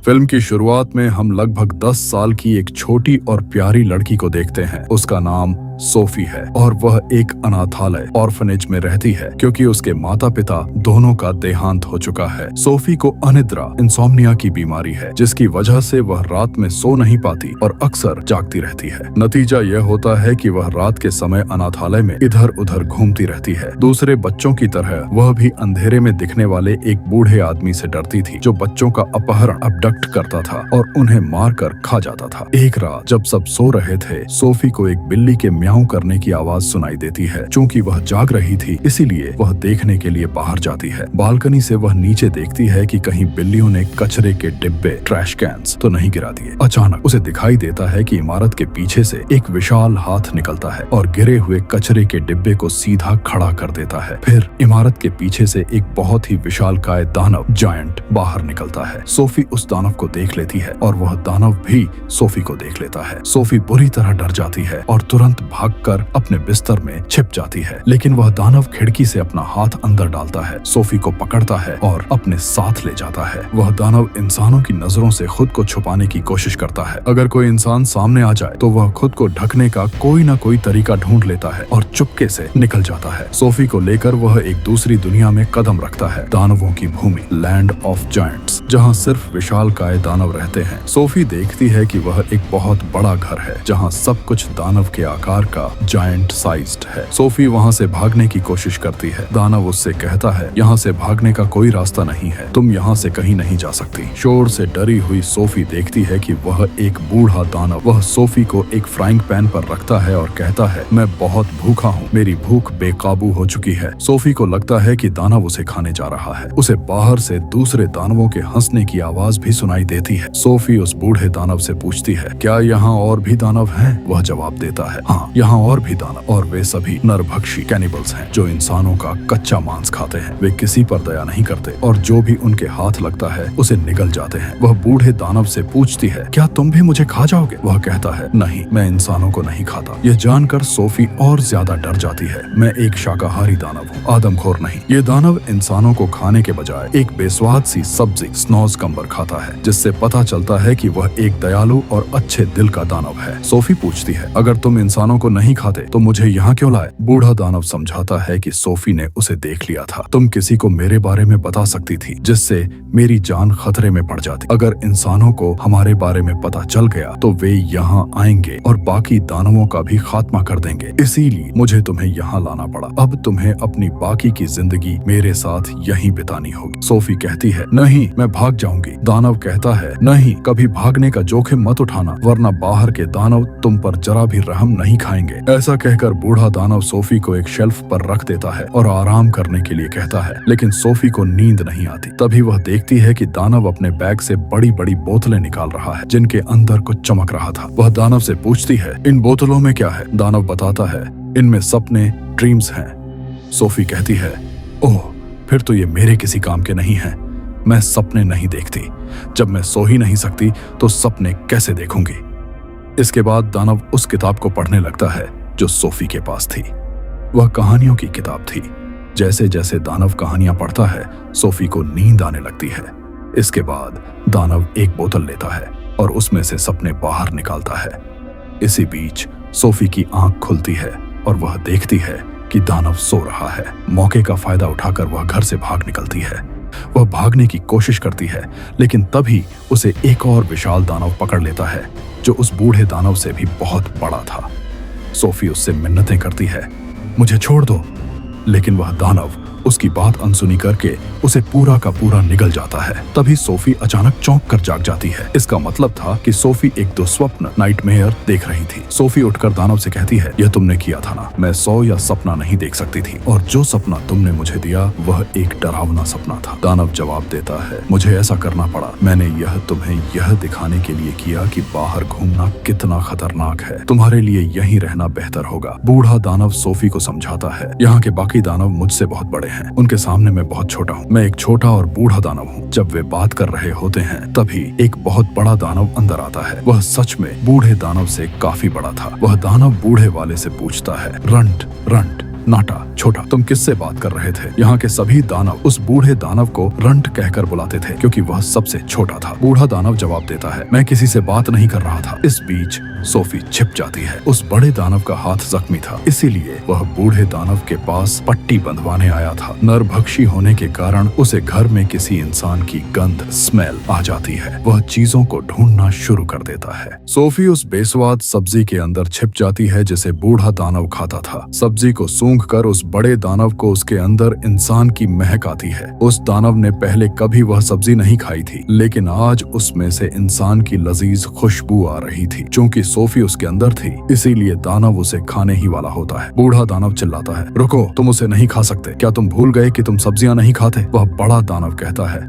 Film की शुरुआत में हम लगभग 10 साल की एक छोटी और प्यारी लड़की को देखते हैं। उसका नाम सोफी है और वह एक अनाथालय ऑर्फनेज में रहती है क्योंकि उसके माता पिता दोनों का देहांत हो चुका है। सोफी को अनिद्रा इंसोम्निया की बीमारी है जिसकी वजह से वह रात में सो नहीं पाती और अक्सर जागती रहती है। नतीजा यह होता है कि वह रात के समय अनाथालय में इधर उधर घूमती रहती है। दूसरे बच्चों की तरह वह भी अंधेरे में दिखने वाले एक बूढ़े आदमी से डरती थी जो बच्चों का अपहरण अबडक्ट करता था और उन्हें मारकर खा जाता था। एक रात जब सब सो रहे थे, सोफी को एक बिल्ली के म्याऊं करने की आवाज सुनाई देती है। चूंकि वह जाग रही थी इसीलिए वह देखने के लिए बाहर जाती है। बालकनी से वह नीचे देखती है कि कहीं बिल्लियों ने कचरे के डिब्बे, ट्रैश कैंस तो नहीं गिरा दिए। अचानक उसे दिखाई देता है कि इमारत के पीछे से एक विशाल हाथ निकलता है और गिरे हुए कचरे के डिब्बे को सीधा खड़ा कर देता है। फिर इमारत के पीछे से एक बहुत ही विशालकाय दानव जायंट बाहर निकलता है। सोफी उस दानव को देख लेती है और वह दानव भी सोफी को देख लेता है। सोफी बुरी तरह डर जाती है और तुरंत भागकर अपने बिस्तर में छिप जाती है, लेकिन वह दानव खिड़की से अपना हाथ अंदर डालता है, सोफी को पकड़ता है और अपने साथ ले जाता है। वह दानव इंसानों की नजरों से खुद को छुपाने की कोशिश करता है। अगर कोई इंसान सामने आ जाए तो वह खुद को ढकने का कोई न कोई तरीका ढूंढ लेता है और चुपके से निकल जाता है। सोफी को लेकर वह एक दूसरी दुनिया में कदम रखता है, दानवों की भूमि, लैंड ऑफ जायंट्स, जहाँ सिर्फ विशालकाय दानव रहते हैं। सोफी देखती है कि वह एक बहुत बड़ा घर है जहाँ सब कुछ दानव के आकार का जायंट साइज्ड है। सोफी वहाँ से भागने की कोशिश करती है। दानव उससे कहता है, यहाँ से भागने का कोई रास्ता नहीं है, तुम यहाँ से कहीं नहीं जा सकती। शोर से डरी हुई सोफी देखती है कि वह एक बूढ़ा दानव वह सोफी को एक फ्राइंग पैन पर रखता है और कहता है, मैं बहुत भूखा हूँ, मेरी भूख बेकाबू हो चुकी है। सोफी को लगता है कि दानव उसे खाने जा रहा है। उसे बाहर से दूसरे दानवों के हंसने की आवाज भी सुनाई देती है। सोफी उस बूढ़े दानव से पूछती है, क्या यहाँ और भी दानव हैं? वह जवाब देता है, हाँ, यहाँ और भी दानव, और वे सभी नरभक्षी कैनिबल्स हैं जो इंसानों का कच्चा मांस खाते हैं। वे किसी पर दया नहीं करते और जो भी उनके हाथ लगता है उसे निगल जाते हैं। वह बूढ़े दानव से पूछती है, क्या तुम भी मुझे खा जाओगे? वह कहता है, नहीं, मैं इंसानों को नहीं खाता। यह जानकर सोफी और ज्यादा डर जाती है। मैं एक शाकाहारी दानव हूँ, आदमखोर नहीं। ये दानव इंसानों को खाने के बजाय एक बेस्वाद सी सब्जी स्नॉज कम्बर खाता है, जिससे पता चलता है कि वह एक दयालु और अच्छे दिल का दानव है। सोफी पूछती है, अगर तुम इंसानों को नहीं खाते तो मुझे यहाँ क्यों लाए? बूढ़ा दानव समझाता है कि सोफी ने उसे देख लिया था। तुम किसी को मेरे बारे में बता सकती थी जिससे मेरी जान खतरे में पड़ जाती। अगर इंसानों को हमारे बारे में पता चल गया तो वे यहाँ आएंगे और बाकी दानवों का भी खात्मा कर देंगे, इसीलिए मुझे तुम्हें यहाँ लाना पड़ा। अब तुम्हें अपनी बाकी की जिंदगी मेरे साथ यहीं बितानी होगी। सोफी कहती है, नहीं, मैं भाग जाऊंगी। दानव कहता है, नहीं, कभी भागने का जोखिम मत उठाना, वरना बाहर के दानव तुम पर जरा भी रहम नहीं खाएंगे। ऐसा कहकर बूढ़ा दानव सोफी को एक शेल्फ पर रख देता है और आराम करने के लिए कहता है, लेकिन सोफी को नींद नहीं आती। तभी वह देखती है कि दानव अपने बैग से बड़ी बड़ी बोतलें निकाल रहा है जिनके अंदर कुछ चमक रहा था। वह दानव से पूछती है, इन बोतलों में क्या है? दानव बताता है, इनमें सपने, ड्रीम्स हैं। सोफी कहती है, ओह, फिर तो ये मेरे किसी काम के नहीं हैं। मैं सपने नहीं देखती। जब मैं सो ही नहीं सकती तो सपने कैसे देखूंगी? इसके बाद दानव उस किताब को पढ़ने लगता है जो सोफी के पास थी। वह कहानियों की किताब थी। जैसे जैसे दानव कहानियां पढ़ता है, सोफी को नींद आने लगती है। इसके बाद दानव एक बोतल लेता है और उसमें से सपने बाहर निकालता है। इसी बीच सोफी की आंख खुलती है और वह देखती है कि दानव सो रहा है। मौके का फायदा उठाकर वह घर से भाग निकलती है। वह भागने की कोशिश करती है, लेकिन तभी उसे एक और विशाल दानव पकड़ लेता है जो उस बूढ़े दानव से भी बहुत बड़ा था। सोफी उससे मिन्नतें करती है, मुझे छोड़ दो, लेकिन वह दानव उसकी बात अनसुनी करके उसे पूरा का पूरा निगल जाता है। तभी सोफी अचानक चौंक कर जाग जाती है। इसका मतलब था कि सोफी एक दुस्वप्न, नाइटमेयर देख रही थी। सोफी उठकर दानव से कहती है, यह तुमने किया था ना, मैं सो या सपना नहीं देख सकती थी, और जो सपना तुमने मुझे दिया वह एक डरावना सपना था। दानव जवाब देता है, मुझे ऐसा करना पड़ा, मैंने यह तुम्हें यह दिखाने के लिए किया कि बाहर घूमना कितना खतरनाक है, तुम्हारे लिए यहीं रहना बेहतर होगा। बूढ़ा दानव सोफी को समझाता है, यहाँ के बाकी दानव मुझसे बहुत बड़े हैं, उनके सामने मैं बहुत छोटा हूँ, मैं एक छोटा और बूढ़ा दानव हूँ। जब वे बात कर रहे होते हैं तभी एक बहुत बड़ा दानव अंदर आता है। वह सच में बूढ़े दानव से काफी बड़ा था। वह दानव बूढ़े वाले से पूछता है, रंट रंट, नाटा, छोटा, तुम किससे बात कर रहे थे? यहाँ के सभी दानव उस बूढ़े दानव को रंट कहकर बुलाते थे क्योंकि वह सबसे छोटा था। बूढ़ा दानव जवाब देता है, मैं किसी से बात नहीं कर रहा था। इस बीच सोफी छिप जाती है। उस बड़े दानव का हाथ जख्मी था, इसीलिए वह बूढ़े दानव के पास पट्टी बंधवाने आया था। नरभक्षी होने के कारण उसे घर में किसी इंसान की गंध, स्मेल आ जाती है। वह चीजों को ढूंढना शुरू कर देता है। सोफी उस बेस्वाद सब्जी के अंदर छिप जाती है जिसे बूढ़ा दानव खाता था। सब्जी को सूंघकर उस बड़े दानव को उसके अंदर इंसान की महक आती है। उस दानव ने पहले कभी वह सब्जी नहीं खाई थी, लेकिन आज उसमें से इंसान की लजीज खुशबू आ रही थी। चूंकि सोफी उसके अंदर थी, इसीलिए दानव उसे खाने ही वाला होता है। बूढ़ा दानव चिल्लाता है, रुको, तुम उसे नहीं खा सकते। क्या तुम भूल गए कि तुम सब्जियां नहीं खाते? वह बड़ा दानव कहता है,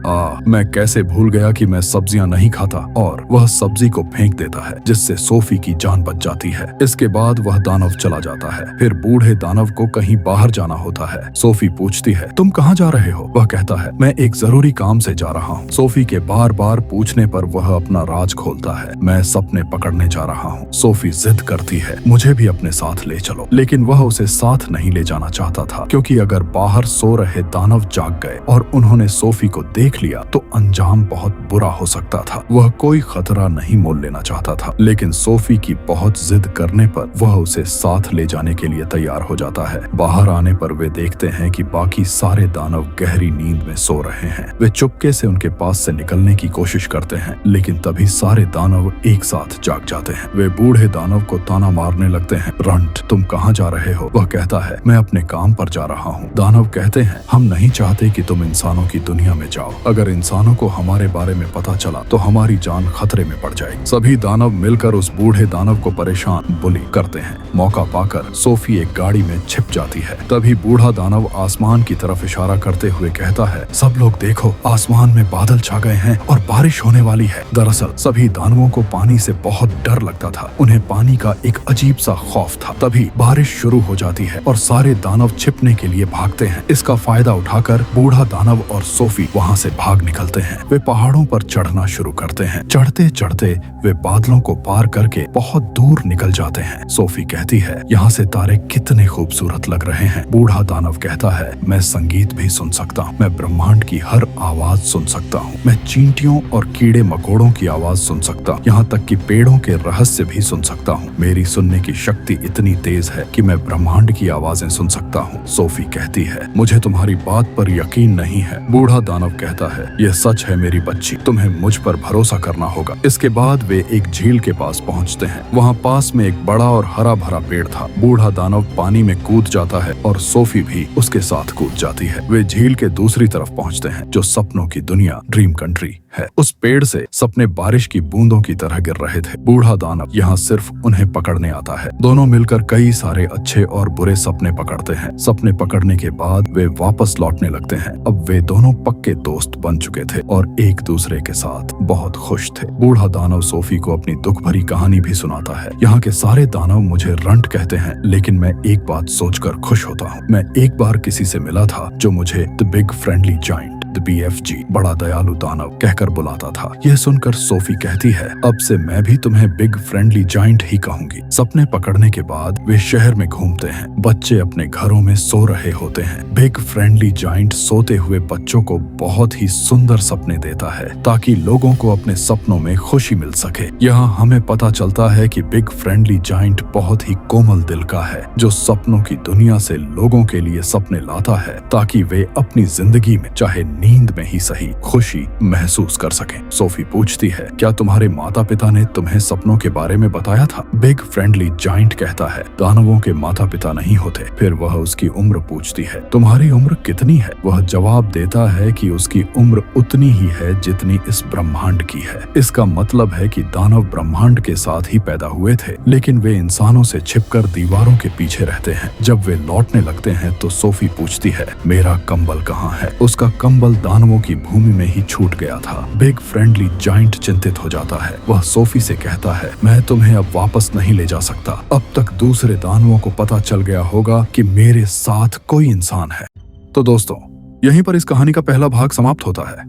मैं कैसे भूल गया कि मैं सब्जियां नहीं खाता, और वह सब्जी को फेंक देता है जिससे सोफी की जान बच जाती है। इसके बाद वह दानव चला जाता है। फिर बूढ़े दानव को कहीं बाहर जाना होता है। सोफी पूछती है, तुम कहाँ जा रहे हो? वह कहता है, मैं एक जरूरी काम से जा रहा हूँ। सोफी के बार बार पूछने पर वह अपना राज खोलता है, मैं सपने पकड़ने जा रहा हूँ। सोफी जिद करती है, मुझे भी अपने साथ ले चलो, लेकिन वह उसे साथ नहीं ले जाना चाहता था क्योंकि अगर बाहर सो रहे दानव जाग गए और उन्होंने सोफी को देख लिया तो अंजाम बहुत बुरा हो सकता था। वह कोई खतरा नहीं मोल लेना चाहता था, लेकिन सोफी की बहुत जिद करने पर वह उसे साथ ले जाने के लिए तैयार हो जाता है। बाहर आने पर वे देखते हैं कि बाकी सारे दानव गहरी नींद में सो रहे हैं। वे चुपके से उनके पास से निकलने की कोशिश करते हैं, लेकिन तभी सारे दानव एक साथ जाग जाते हैं। वे बूढ़े दानव को ताना मारने लगते हैं, रंट, तुम कहाँ जा रहे हो? वह कहता है, मैं अपने काम पर जा रहा हूँ। दानव कहते हैं, हम नहीं चाहते कि तुम इंसानों की दुनिया में जाओ। अगर इंसानों को हमारे बारे में पता चला तो हमारी जान खतरे में पड़ जाएगी। सभी दानव मिलकर उस बूढ़े दानव को परेशान, बुली करते हैं। मौका पाकर सोफी एक गाड़ी में छिप जाती है। तभी बूढ़ा दानव आसमान की तरफ इशारा करते हुए कहता है, सब लोग देखो, आसमान में बादल छा गए हैं और बारिश होने वाली है। दरअसल सभी दानवों को पानी से बहुत डर लगता था। उन्हें पानी का एक अजीब सा खौफ था। तभी बारिश शुरू हो जाती है और सारे दानव छिपने के लिए भागते हैं। इसका फायदा उठाकर बूढ़ा दानव और सोफी वहाँ से भाग निकलते हैं। वे पहाड़ों पर चढ़ना शुरू करते हैं। चढ़ते चढ़ते वे बादलों को पार करके बहुत दूर निकल जाते हैं। सोफी कहती है, यहाँ से तारे कितने खूबसूरत लग रहे हैं। बूढ़ा दानव कहता है, मैं संगीत भी सुन सकता हूँ, मैं ब्रह्मांड की हर आवाज सुन सकता हूँ, मैं चींटियों और कीड़े मकोड़ों की आवाज सुन सकता हूँ, यहाँ तक कि पेड़ों के रहस्य भी सुन सकता हूँ। मेरी सुनने की शक्ति इतनी तेज है कि मैं ब्रह्मांड की आवाजें सुन सकता हूँ। सोफी कहती है, मुझे तुम्हारी बात पर यकीन नहीं है। बूढ़ा दानव कहता है, यह सच है मेरी बच्ची, तुम्हें मुझ पर भरोसा करना होगा। इसके बाद वे एक झील के पास पहुँचते हैं। वहाँ पास में एक बड़ा और हरा भरा पेड़ था। बूढ़ा दानव पानी में कूद जाता है और सोफी भी उसके साथ कूद जाती है। वे झील के दूसरी तरफ पहुँचते हैं जो सपनों की दुनिया, ड्रीम कंट्री है। उस पेड़ से सपने बारिश की बूंदों की तरह गिर रहे थे। बूढ़ा दानव यहाँ सिर्फ उन्हें पकड़ने आता है। दोनों मिलकर कई सारे अच्छे और बुरे सपने पकड़ते हैं। सपने पकड़ने के बाद वे वापस लौटने लगते हैं। अब वे दोनों पक्के दोस्त बन चुके थे और एक दूसरे के साथ बहुत खुश थे। बूढ़ा दानव सोफी को अपनी दुख भरी कहानी भी सुनाता है। यहाँ के सारे दानव मुझे रंट कहते हैं, लेकिन मैं एक बात सोचकर खुश होता हूँ। मैं एक बार किसी से मिला था जो मुझे the big friendly giant, the BFG, बड़ा दयालु दानव कहकर बुलाता था। यह सुनकर सोफी कहती है, अब से मैं भी तुम्हें बिग फ्रेंडली जायंट ही कहूंगी। सपने पकड़ने के बाद वे शहर में घूमते हैं। बच्चे अपने घरों में सो रहे होते हैं। बिग फ्रेंडली जायंट सोते हुए बच्चों को बहुत ही सुंदर सपने देता है ताकि लोगों को अपने सपनों में खुशी मिल सके। यहाँ हमें पता चलता है कि बिग फ्रेंडली जायंट बहुत ही कोमल दिल का है जो सपनों की दुनिया से लोगों के लिए सपने लाता है ताकि वे अपनी जिंदगी में चाहे नींद में ही सही खुशी महसूस कर सकें। सोफी पूछती है, क्या तुम्हारे माता पिता ने तुम्हें सपनों के बारे में बताया था? बिग फ्रेंडली जायंट कहता है, दानवों के माता पिता नहीं होते। फिर वह उसकी उम्र पूछती है, तुम्हारी उम्र कितनी है? वह जवाब देता है कि उसकी उम्र उतनी ही है जितनी इस ब्रह्मांड की है। इसका मतलब है कि दानव ब्रह्मांड के साथ ही पैदा हुए थे, लेकिन वे इंसानों से छिपकर दीवारों के पीछे रहते हैं। जब वे लौटने लगते हैं तो सोफी पूछती है, मेरा कंबल कहाँ है? उसका कंबल दानवों की भूमि में ही छूट गया था। बिग फ्रेंडली जायंट चिंतित हो जाता है। वह सोफी से कहता है, मैं तुम्हें अब वापस नहीं ले जा सकता। अब तक दूसरे दानवों को पता चल गया होगा कि मेरे साथ कोई इंसान है। तो दोस्तों, यहीं पर इस कहानी का पहला भाग समाप्त होता है,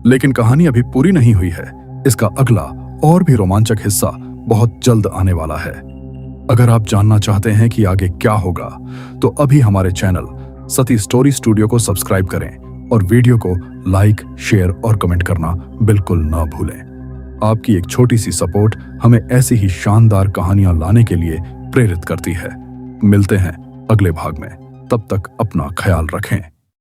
लेकिन कहानी अभी पूरी नहीं हुई है। इसका अगला और भी रोमांचक हिस्सा बहुत जल्द आने वाला है। अगर आप जानना चाहते हैं कि आगे क्या होगा, तो अभी हमारे चैनल सती स्टोरी स्टूडियो को सब्सक्राइब करें और वीडियो को लाइक, शेयर और कमेंट करना बिल्कुल ना भूलें। आपकी एक छोटी सी सपोर्ट हमें ऐसी ही शानदार कहानियां लाने के लिए प्रेरित करती है। मिलते हैं अगले भाग में, तब तक अपना ख्याल रखें।